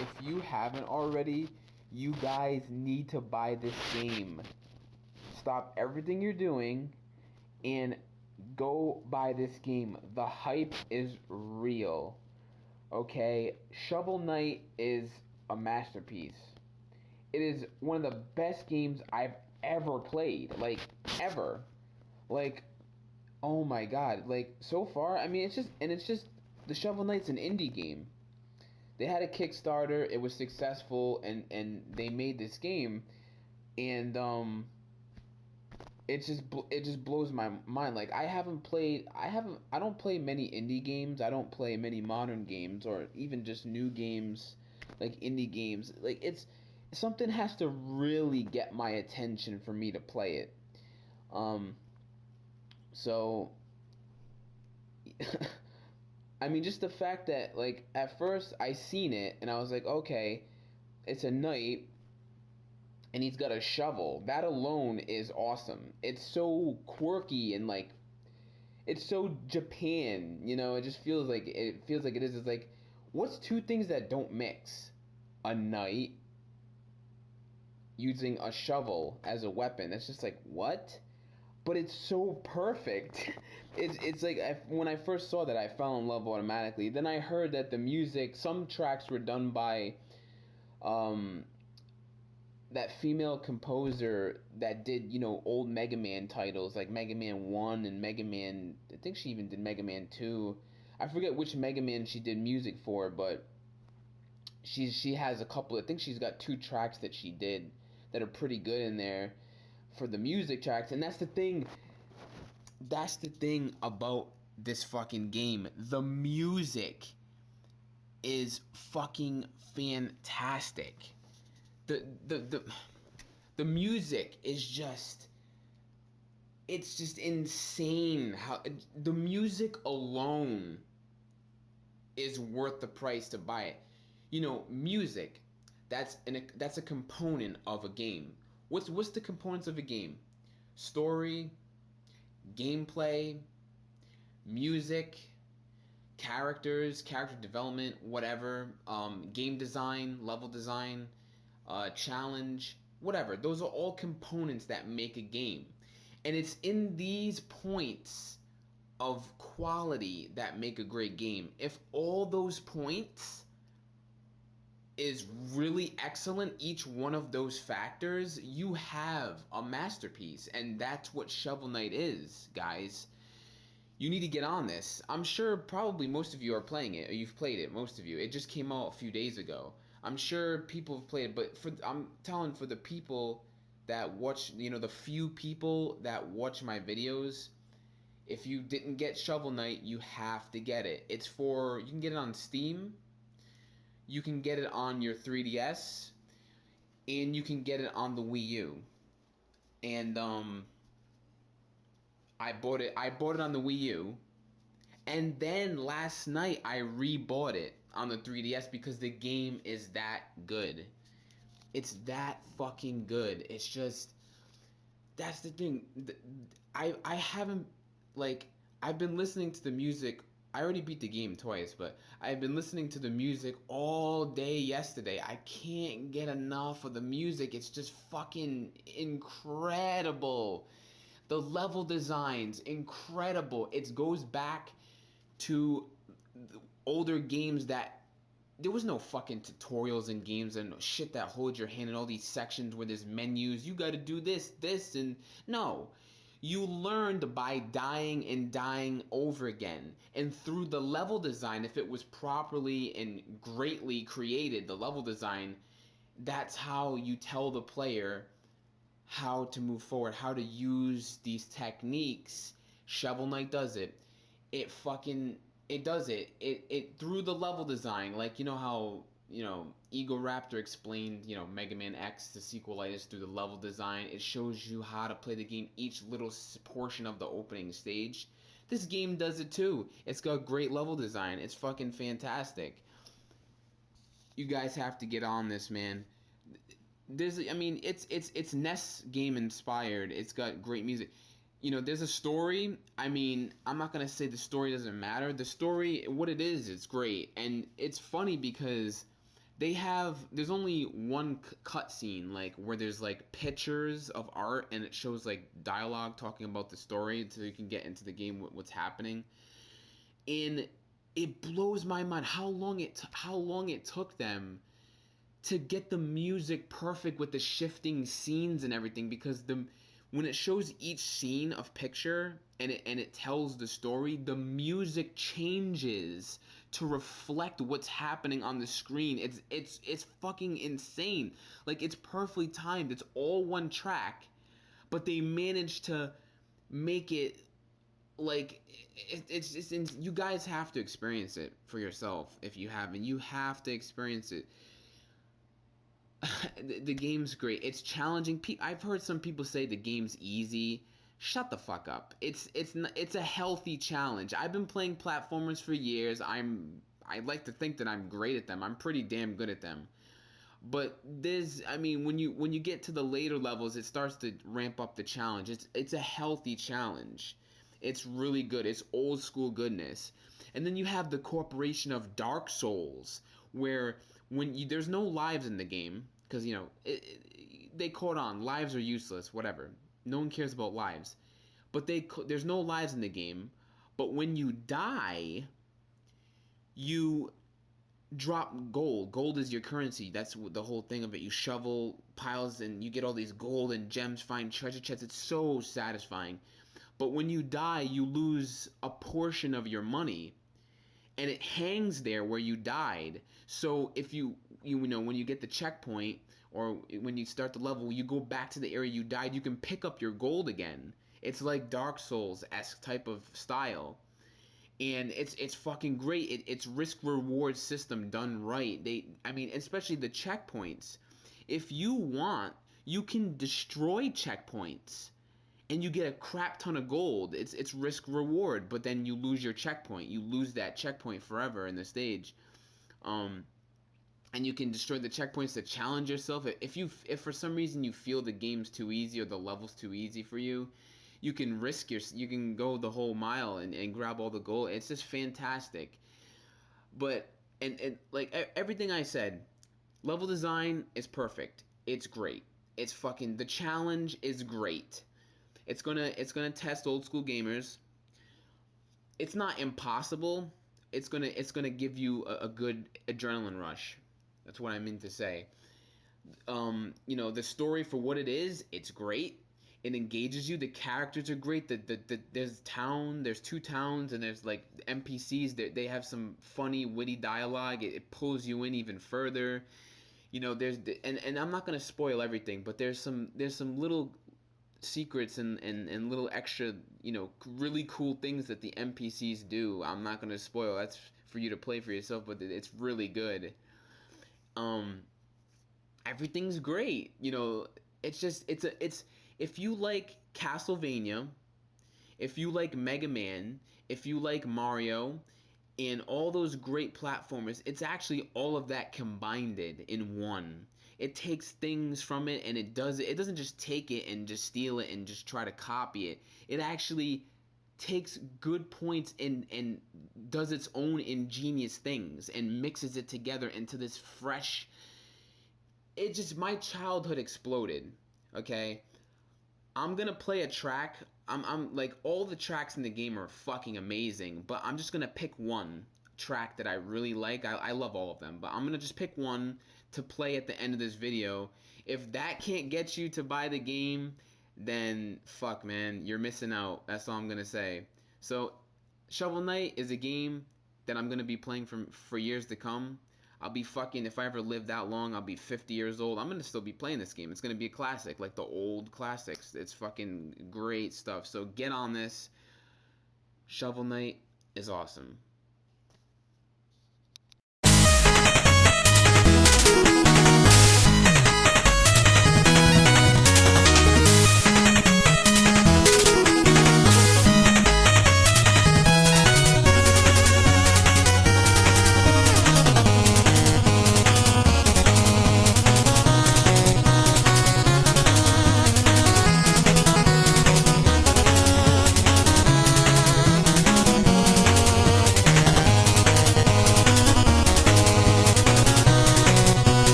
If you haven't already, you guys need to buy this game. Stop everything you're doing and go buy this game. The hype is real. Okay? Shovel Knight is a masterpiece. It is one of the best games I've ever played. Like, ever. Like, oh my god. Like, so far, I mean, it's just, the Shovel Knight's an indie game. They had a Kickstarter, it was successful, and they made this game, and, it just blows my mind. Like, I don't play many indie games, I don't play many modern games, or even just new games, like indie games. Like, something has to really get my attention for me to play it. Um, so, I mean, just the fact that, like, at first I seen it and I was like, okay, it's a knight and he's got a shovel. That alone is awesome. It's so quirky and, like, it's so Japan, you know. It feels like it is. It's like, what's two things that don't mix? A knight using a shovel as a weapon. That's just like, what? But it's so perfect. It's like, when I first saw that, I fell in love automatically. Then I heard that the music, some tracks were done by um that female composer that did, old Mega Man titles like Mega Man 1 and Mega Man, I think she even did Mega Man 2. I forget which Mega Man she did music for, but she has a couple. I think she's got two tracks that she did that are pretty good in there for the music tracks. And that's the thing about this fucking game. The music is fucking fantastic. The music is just, it's just insane how the music alone is worth the price to buy it. Music, that's a component of a game. What's the components of a game? Story, gameplay, music, characters, character development, whatever, game design, level design, challenge, whatever. Those are all components that make a game. And it's in these points of quality that make a great game. If all those points is really excellent, each one of those factors, you have a masterpiece. And that's what Shovel Knight is, guys. You need to get on this. I'm sure probably most of you are playing it, or you've played it, most of you. It just came out a few days ago. I'm sure people have played it, but I'm telling, for the people that watch, the few people that watch my videos, if you didn't get Shovel Knight, you have to get it. You can get it on Steam, you can get it on your 3DS, and you can get it on the Wii U. And, I bought it on the Wii U, and then last night I rebought it on the 3DS because the game is that good. It's that fucking good. It's just, that's the thing. I haven't, like, I've been listening to the music. I already beat the game twice, but I've been listening to the music all day yesterday. I can't get enough of the music. It's just fucking incredible. The level designs, incredible. It goes back to older games that there was no fucking tutorials in games and shit that hold your hand in all these sections where there's menus. You gotta do this, and no. You learned by dying and dying over again. And through the level design, if it was properly and greatly created, the level design, that's how you tell the player how to move forward, how to use these techniques. Shovel Knight does it. It does it. It through the level design, like, how, Ego Raptor explained, Mega Man X to sequelitis through the level design. It shows you how to play the game, each little portion of the opening stage. This game does it too. It's got great level design. It's fucking fantastic. You guys have to get on this, man. It's NES game inspired. It's got great music. There's a story. I mean, I'm not gonna say the story doesn't matter. The story, what it is, it's great. And it's funny because there's only one cutscene like where there's like pictures of art and it shows like dialogue talking about the story so you can get into the game what's happening. And it blows my mind how long it took them to get the music perfect with the shifting scenes and everything, because the when it shows each scene of picture and it tells the story, the music changes to reflect what's happening on the screen. It's fucking insane. Like, it's perfectly timed. It's all one track, but they managed to make it like it's just you guys have to experience it for yourself. If you haven't, you have to experience it. The game's great. It's challenging. I've heard some people say the game's easy. Shut the fuck up. It's a healthy challenge. I've been playing platformers for years. I like to think that I'm great at them. I'm pretty damn good at them. But I mean, when you get to the later levels, it starts to ramp up the challenge. It's a healthy challenge. It's really good. It's old school goodness. And then you have the corporation of Dark Souls, where there's no lives in the game, because they caught on lives are useless, whatever. No one cares about lives, but there's no lives in the game. But when you die, you drop gold. Gold is your currency. That's the whole thing of it. You shovel piles and you get all these gold and gems, find treasure chests. It's so satisfying. But when you die, you lose a portion of your money, and it hangs there where you died. So if you know when you get the checkpoint or when you start the level, you go back to the area you died, you can pick up your gold again. It's like Dark Souls-esque type of style. And it's fucking great. It's risk reward system done right. I mean, especially the checkpoints. If you want, you can destroy checkpoints and you get a crap ton of gold. It's risk reward, but then you lose your checkpoint. You lose that checkpoint forever in the stage. And you can destroy the checkpoints to challenge yourself. If for some reason you feel the game's too easy or the level's too easy for you, you can you can go the whole mile and grab all the gold. It's just fantastic. But and like everything I said, level design is perfect. It's great. It's fucking the challenge is great. It's gonna test old school gamers. It's not impossible. It's gonna give you a good adrenaline rush. That's what I mean to say. The story for what it is, it's great. It engages you. The characters are great. There's two towns, and there's like NPCs. They have some funny, witty dialogue. It pulls you in even further. And I'm not gonna spoil everything, but there's some little secrets and little extra, really cool things that the NPCs do. I'm not gonna spoil. That's for you to play for yourself, but it's really good. Um, Everything's great. It's if you like Castlevania, if you like Mega Man, if you like Mario, and all those great platformers, it's actually all of that combined in one. It takes things from it and it doesn't just take it and just steal it and just try to copy it. It actually takes good points and does its own ingenious things and mixes it together into this fresh. It just, my childhood exploded. Okay, I'm gonna play a track. I'm like, all the tracks in the game are fucking amazing, but I'm just gonna pick one track that I really like. I love all of them, but I'm gonna just pick one to play at the end of this video. If that can't get you to buy the game, then fuck, man, you're missing out. That's all I'm gonna say. So, Shovel Knight is a game that I'm gonna be playing for years to come. I'll be fucking, if I ever live that long, I'll be 50 years old. I'm gonna still be playing this game. It's gonna be a classic, like the old classics. It's fucking great stuff. So get on this. Shovel Knight is awesome.